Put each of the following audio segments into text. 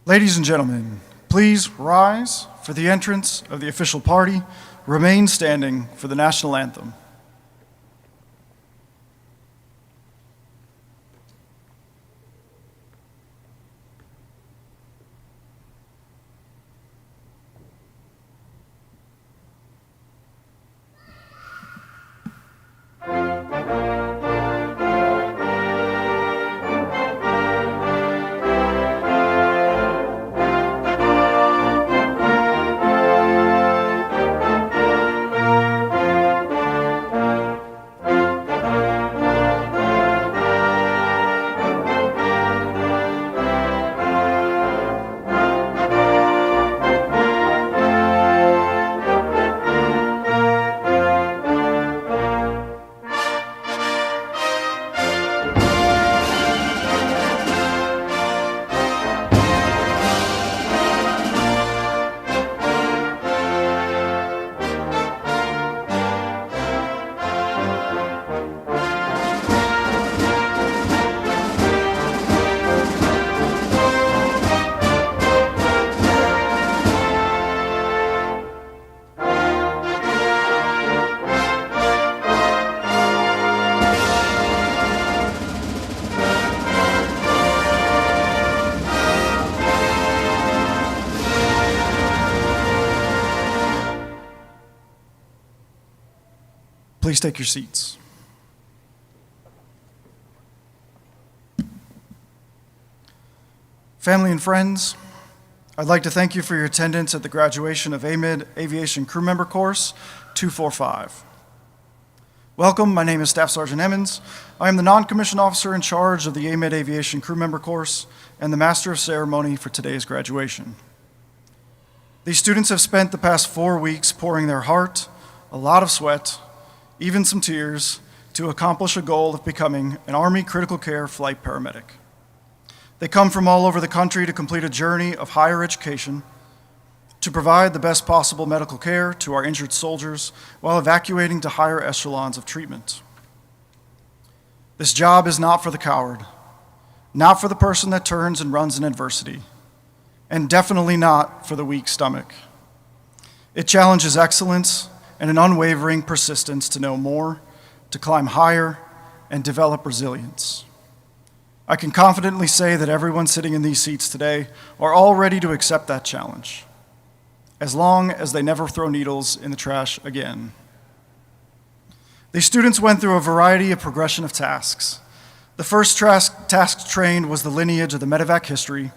Ladies and gentlemen, please rise for the entrance of the official party. Remain standing for the national anthem. Please take your seats. Family and friends, I'd like to thank you for your attendance at the graduation of AMEDD Aviation Crewmember course 245. Welcome, my name is Staff Sergeant Emmons. I am the non-commissioned officer in charge of the AMEDD Aviation Crewmember course and the Master of Ceremony for today's graduation. These students have spent the past 4 weeks pouring their heart, a lot of sweat, even some tears, to accomplish a goal of becoming an Army critical care flight paramedic. They come from all over the country to complete a journey of higher education, to provide the best possible medical care to our injured soldiers while evacuating to higher echelons of treatment. This job is not for the coward, not for the person that turns and runs in adversity, and definitely not for the weak stomach. It challenges excellence and an unwavering persistence to know more, to climb higher, and develop resilience. I can confidently say that everyone sitting in these seats today are all ready to accept that challenge, as long as they never throw needles in the trash again. These students went through a variety of progression of tasks. The first task trained was the lineage of the medevac history,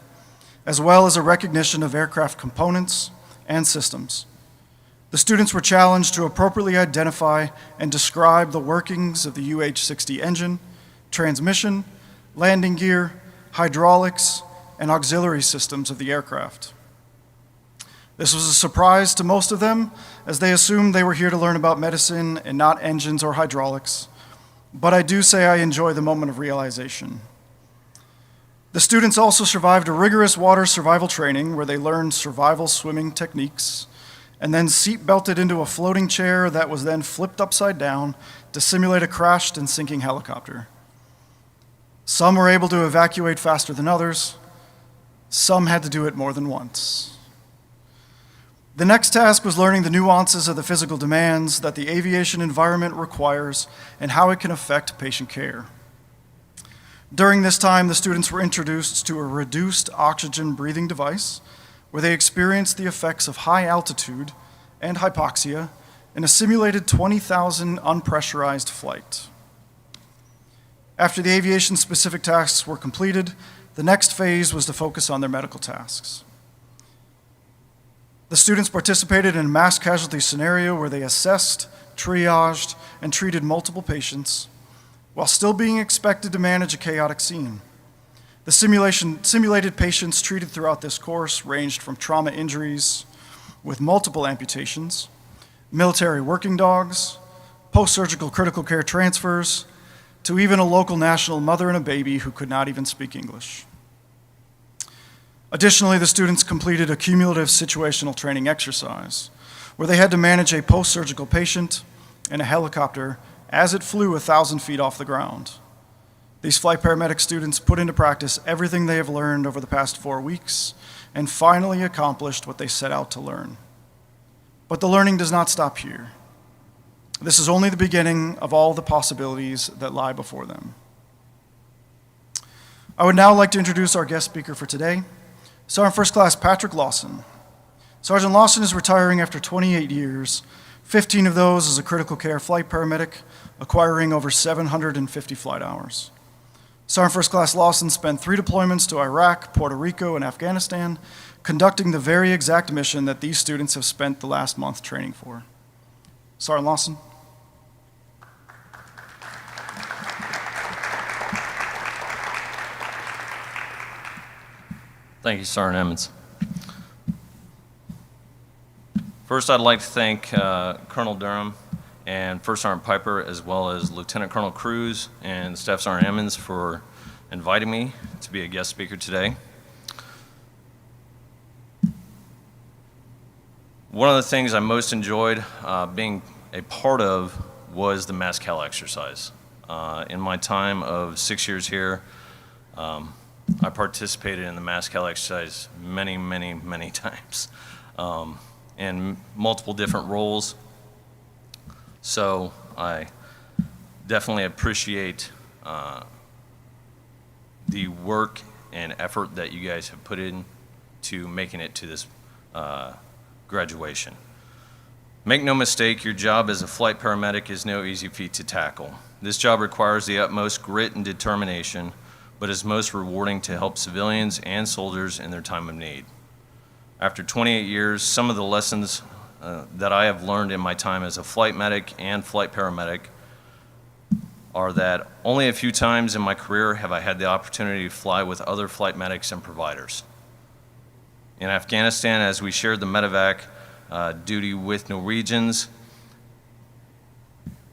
as well as a recognition of aircraft components and systems. The students were challenged to appropriately identify and describe the workings of the UH-60 engine, transmission, landing gear, hydraulics, and auxiliary systems of the aircraft. This was a surprise to most of them, as they assumed they were here to learn about medicine and not engines or hydraulics, but I do say I enjoy the moment of realization. The students also survived a rigorous water survival training where they learned survival swimming techniques, and then seat-belted into a floating chair that was then flipped upside down to simulate a crashed and sinking helicopter. Some were able to evacuate faster than others. Some had to do it more than once. The next task was learning the nuances of the physical demands that the aviation environment requires and how it can affect patient care. During this time, the students were introduced to a reduced oxygen breathing device where they experienced the effects of high altitude and hypoxia in a simulated 20,000 unpressurized flight. After the aviation-specific tasks were completed, the next phase was to focus on their medical tasks. The students participated in a mass casualty scenario where they assessed, triaged, and treated multiple patients while still being expected to manage a chaotic scene. The simulated patients treated throughout this course ranged from trauma injuries with multiple amputations, military working dogs, post-surgical critical care transfers, to even a local national mother and a baby who could not even speak English. Additionally, the students completed a cumulative situational training exercise where they had to manage a post-surgical patient in a helicopter as it flew 1,000 feet off the ground. These flight paramedic students put into practice everything they have learned over the past 4 weeks and finally accomplished what they set out to learn. But the learning does not stop here. This is only the beginning of all the possibilities that lie before them. I would now like to introduce our guest speaker for today, Sergeant First Class Patrick Lawson. Sergeant Lawson is retiring after 28 years, 15 of those as a critical care flight paramedic, acquiring over 750 flight hours. Sergeant First Class Lawson spent 3 deployments to Iraq, Puerto Rico, and Afghanistan, conducting the very exact mission that these students have spent the last month training for. Sergeant Lawson. Thank you, Sergeant Emmons. First, I'd like to thank Colonel Durham and First Sergeant Piper, as well as Lieutenant Colonel Cruz and Staff Sergeant Emmons for inviting me to be a guest speaker today. One of the things I most enjoyed being a part of was the MASCAL exercise. In my time of 6 years here, I participated in the MASCAL exercise many times in multiple different roles. So I definitely appreciate the work and effort that you guys have put in to making it to this graduation. Make no mistake, your job as a flight paramedic is no easy feat to tackle. This job requires the utmost grit and determination, but is most rewarding to help civilians and soldiers in their time of need. After 28 years, some of the lessons that I have learned in my time as a flight medic and flight paramedic are that only a few times in my career have I had the opportunity to fly with other flight medics and providers. In Afghanistan, as we shared the medevac duty with Norwegians,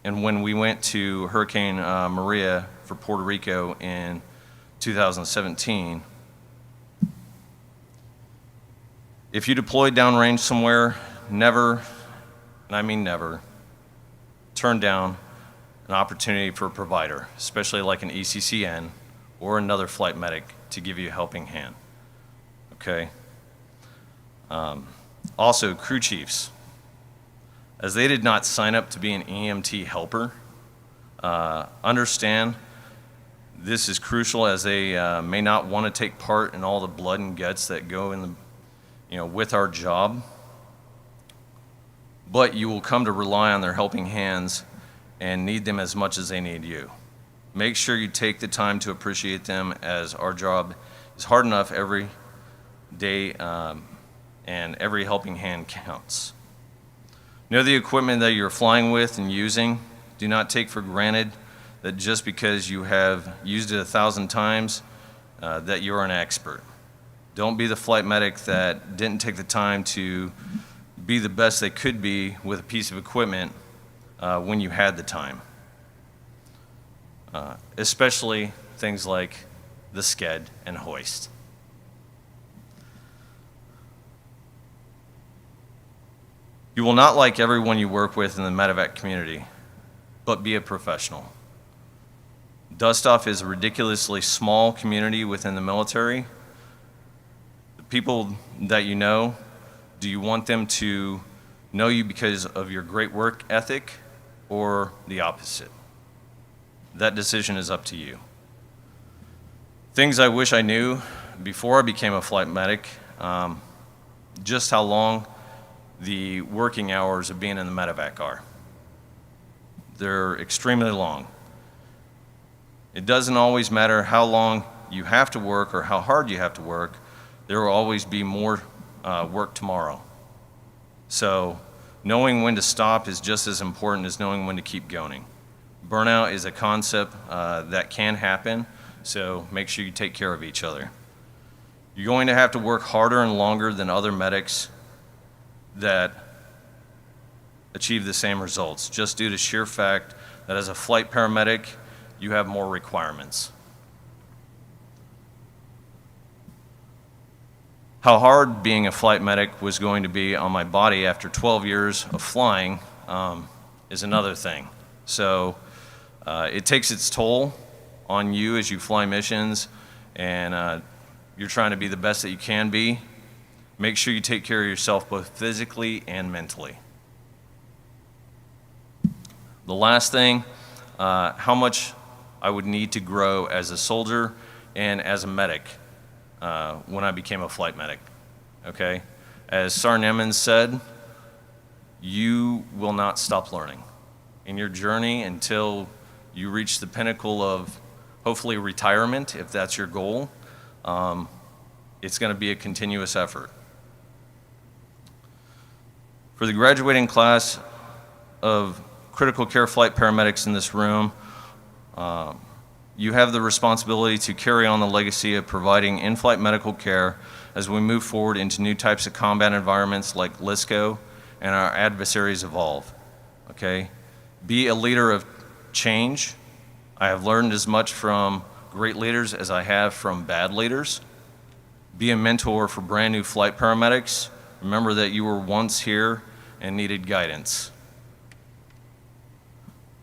and when we went to Hurricane Maria for Puerto Rico in 2017, if you deploy downrange somewhere, never, and I mean never, turn down an opportunity for a provider, especially like an ECCN or another flight medic to give you a helping hand, okay? Also, crew chiefs, as they did not sign up to be an EMT helper, understand this is crucial, as they may not want to take part in all the blood and guts that go in the, with our job, but you will come to rely on their helping hands and need them as much as they need you. Make sure you take the time to appreciate them, as our job is hard enough every day, and every helping hand counts. Know the equipment that you're flying with and using. Do not take for granted that just because you have used it 1,000 times, that you're an expert. Don't be the flight medic that didn't take the time to be the best they could be with a piece of equipment when you had the time. Especially things like the sked and hoist. You will not like everyone you work with in the medevac community, but be a professional. Dustoff is a ridiculously small community within the military. The people that you know, do you want them to know you because of your great work ethic, or the opposite? That decision is up to you. Things I wish I knew before I became a flight medic, just how long the working hours of being in the medevac are. They're extremely long. It doesn't always matter how long you have to work or how hard you have to work. There will always be more work tomorrow. So knowing when to stop is just as important as knowing when to keep going. Burnout is a concept that can happen, so make sure you take care of each other. You're going to have to work harder and longer than other medics that achieve the same results, just due to sheer fact that as a flight paramedic, you have more requirements. How hard being a flight medic was going to be on my body after 12 years of flying is another thing. So it takes its toll on you as you fly missions, and you're trying to be the best that you can be, Make sure you take care of yourself both physically and mentally. The last thing, how much I would need to grow as a soldier and as a medic when I became a flight medic, okay? As Sergeant Emmons said, you will not stop learning in your journey until you reach the pinnacle of hopefully retirement, if that's your goal. It's going to be a continuous effort. For the graduating class of critical care flight paramedics in this room, you have the responsibility to carry on the legacy of providing in-flight medical care as we move forward into new types of combat environments like LISCO and our adversaries evolve, okay? Be a leader of change. I have learned as much from great leaders as I have from bad leaders. Be a mentor for brand new flight paramedics. Remember that you were once here and needed guidance.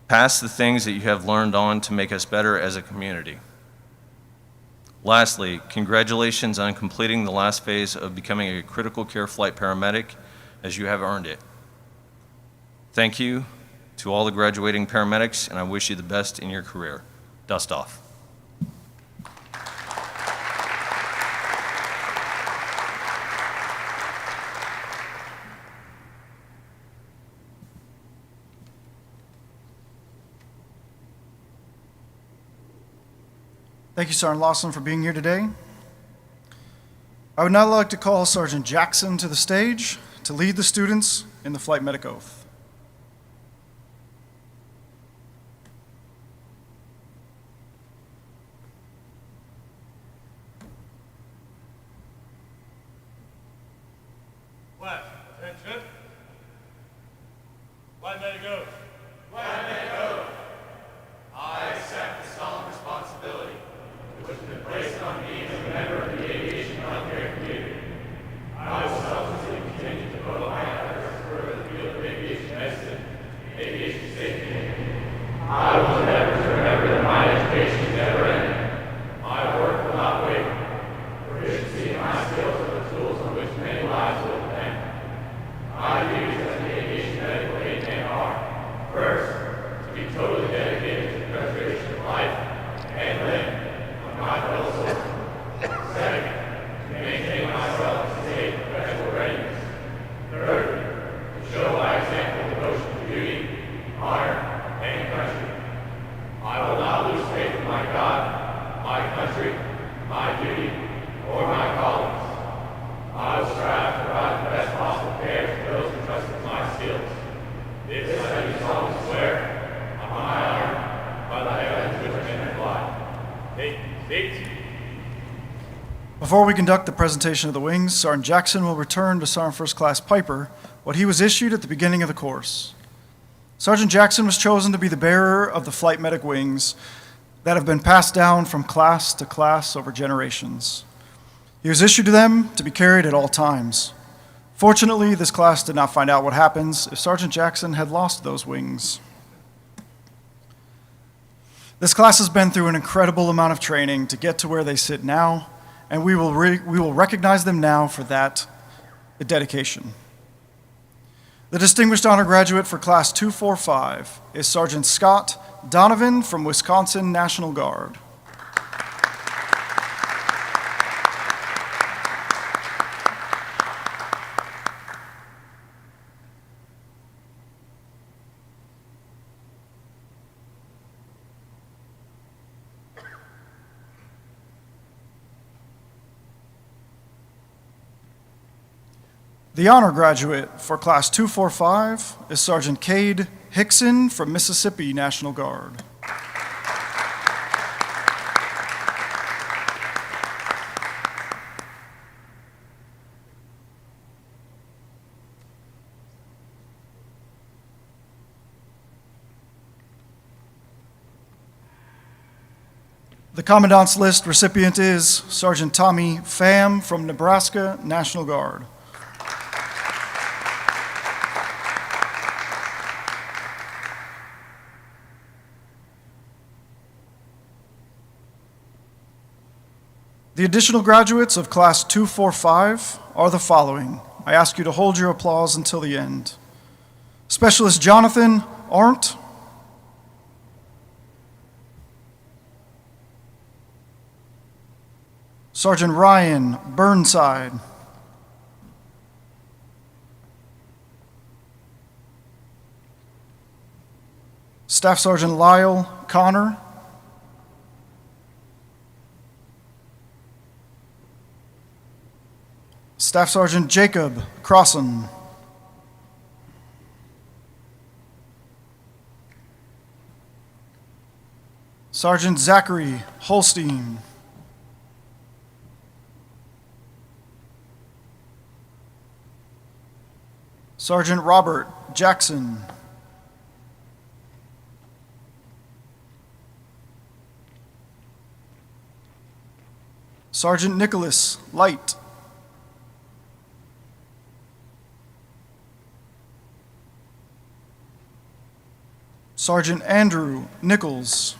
Pass the things that you have learned on to make us better as a community. Lastly, congratulations on completing the last phase of becoming a critical care flight paramedic, as you have earned it. Thank you to all the graduating paramedics, and I wish you the best in your career. Dust off. Thank you, Sergeant Lawson, for being here today. I would now like to call Sergeant Jackson to the stage to lead the students in the flight medic oath. Flash, attention. Flight medic oath. I accept the solemn responsibility which has been placed on me as a member of the aviation healthcare community. I will selflessly continue to devote my efforts to further the field of aviation medicine and aviation safety. I will endeavor to remember that my education is never ending. My work will not waver. Proficiency in my skills are the tools on which many lives will depend. My duties as an aviation medical aid man are, first, to be totally dedicated to the preservation of life and limb of my fellow soldiers. Second, to maintain myself in a state of professional readiness. Thirdly, to show by example devotion to duty, honor, and country. I will not lose faith in my God, my country, my duty, or my colleagues. I will strive to provide the best possible care to those entrusted my skills. This I do solemnly swear on my honor by the heavens which men fly. Take seats. Before we conduct the presentation of the wings, Sergeant Jackson will return to Sergeant First Class Piper what he was issued at the beginning of the course. Sergeant Jackson was chosen to be the bearer of the flight medic wings that have been passed down from class to class over generations. He was issued to them to be carried at all times. Fortunately, this class did not find out what happens if Sergeant Jackson had lost those wings. This class has been through an incredible amount of training to get to where they sit now, and we will recognize them now for that dedication. The Distinguished Honor Graduate for Class 245 is Sergeant Scott Donovan from Wisconsin National Guard. The honor graduate for Class 245 is Sergeant Cade Hickson from Mississippi National Guard. The Commandant's List recipient is Sergeant Tommy Pham from Nebraska National Guard. The additional graduates of Class 245 are the following. I ask you to hold your applause until the end. Specialist Jonathan Arndt. Sergeant Ryan Burnside. Staff Sergeant Lyle Connor. Staff Sergeant Jacob Crossan. Sergeant Zachary Holstein. Sergeant Robert Jackson. Sergeant Nicholas Light. Sergeant Andrew Nichols.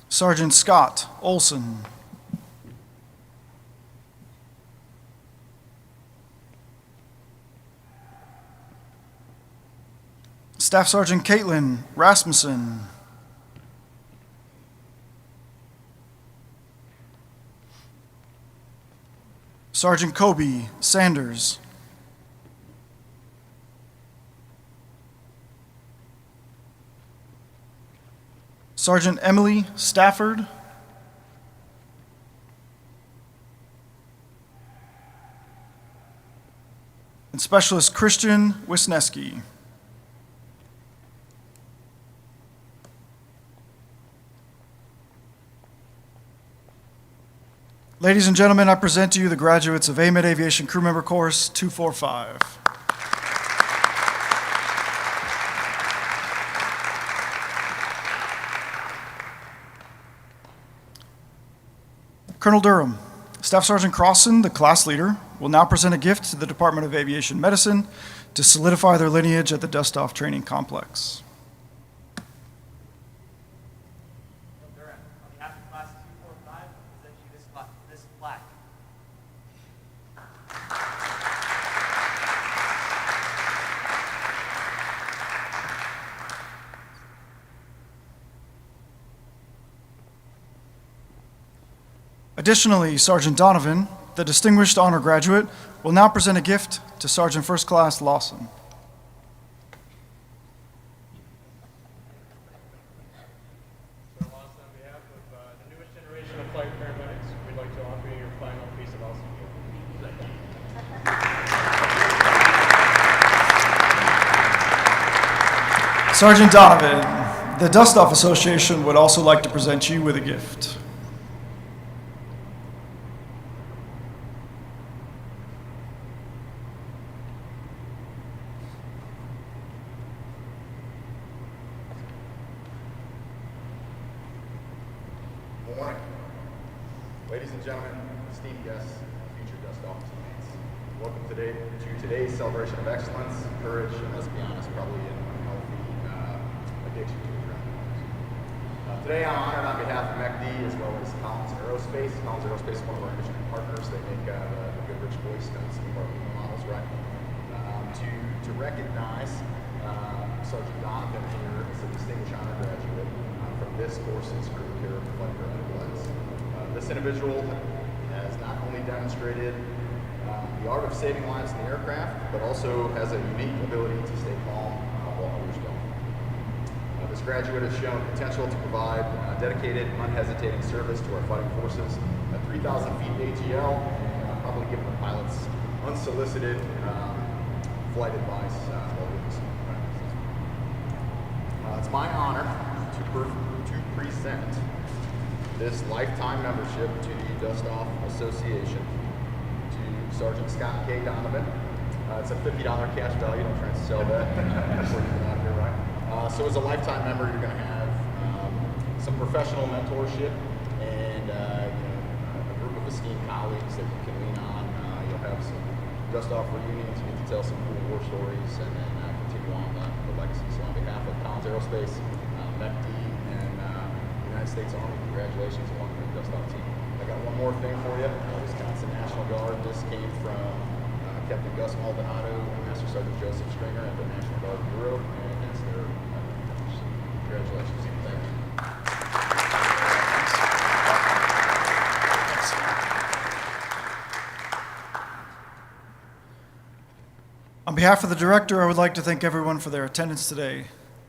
Sergeant Scott Olson. Staff Sergeant Caitlin Rasmussen. Sergeant Kobe Sanders. Sergeant Emily Stafford. And Specialist Christian Wisniewski. Ladies and gentlemen, I present to you the graduates of AMEDD Aviation Crewmember Course 245. Colonel Durham, Staff Sergeant Crossan, the class leader, will now present a gift to the Department of Aviation Medicine to solidify their lineage at the Dust-Off Training Complex. Durham, on behalf of Class 245, I present you this plaque. Additionally, Sergeant Donovan, the Distinguished Honor Graduate, will now present a gift to Sergeant First Class Lawson. So Lawson, on behalf of the newest generation of flight paramedics, we'd like to offer you your final piece of LCU. Sergeant Donovan, the Dust-Off Association would also like to present you with a gift. Good morning. Ladies and gentlemen, esteemed guests, future Dust-Off teammates. Welcome today to today's celebration of excellence, courage, and let's be honest, probably an unhealthy addiction to adrenaline. Today I'm honored on behalf of AMEDD as well as Collins Aerospace. Collins Aerospace is one of our industry partners. They make the Goodrich voice and some of our Luma models, right? To recognize Sergeant Donovan here as a distinguished honor graduate from this course's crew care flight paramedic class. This individual has not only demonstrated the art of saving lives in the aircraft, but also has a unique ability to stay calm while others don't. This graduate has shown potential to provide dedicated, unhesitating service to our fighting forces at 3,000 feet ATL, and probably given the pilots unsolicited flight advice while doing this. It's my honor to present this lifetime membership to the Dust-Off Association to Sergeant Scott K. Donovan. It's a $50 cash value. Don't try to sell that before you get out here, right? So as a lifetime member, you're going to have some professional mentorship and a group of esteemed colleagues that you can lean on. You'll have some Dust-Off reunions. You get to tell some cool war stories and then continue continue on the legacy. So on behalf of Collins Aerospace, AMEDD, and the United States Army, congratulations on the dust-off team. I got one more thing for you. Wisconsin National Guard. This came from Captain Gus Maldonado and Master Sergeant Joseph Stringer at the National Guard Bureau, and that's their congratulations. Thank you. On behalf of the director, I would like to thank everyone for their attendance today.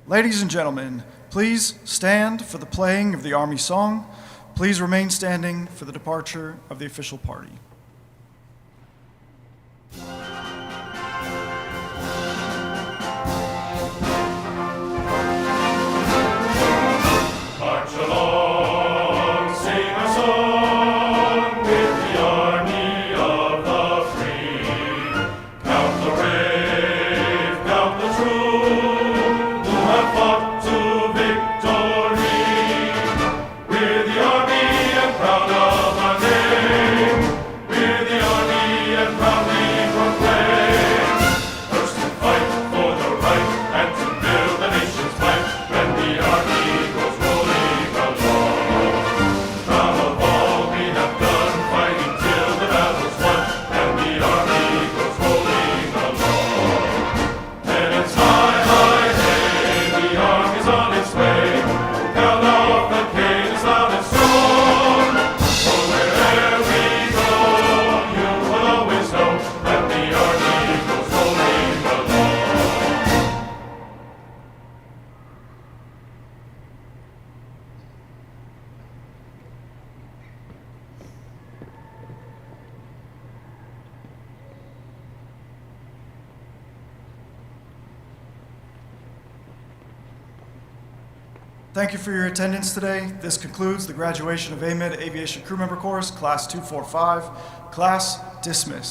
Ladies and gentlemen, please stand for the playing of the Army song. Please remain standing for the departure of the official party. March along, sing a song with the army of the free. Count the brave, count the true, who have fought to victory. We're the army and proud of our name. We're the army and proudly proclaim. First to fight for the right and to build the nation's might. When the army goes rolling along. Proud of all we have done, fighting till the battle's won. And the army goes rolling along. Then it's high, high, hey, the army's on its way. Count off the cane as loud and strong. For wherever we go, you will always know that the army goes rolling along. Thank you for your attendance today. This concludes the graduation of AMEDD Aviation Crewmember Course, Class 245. Class dismissed.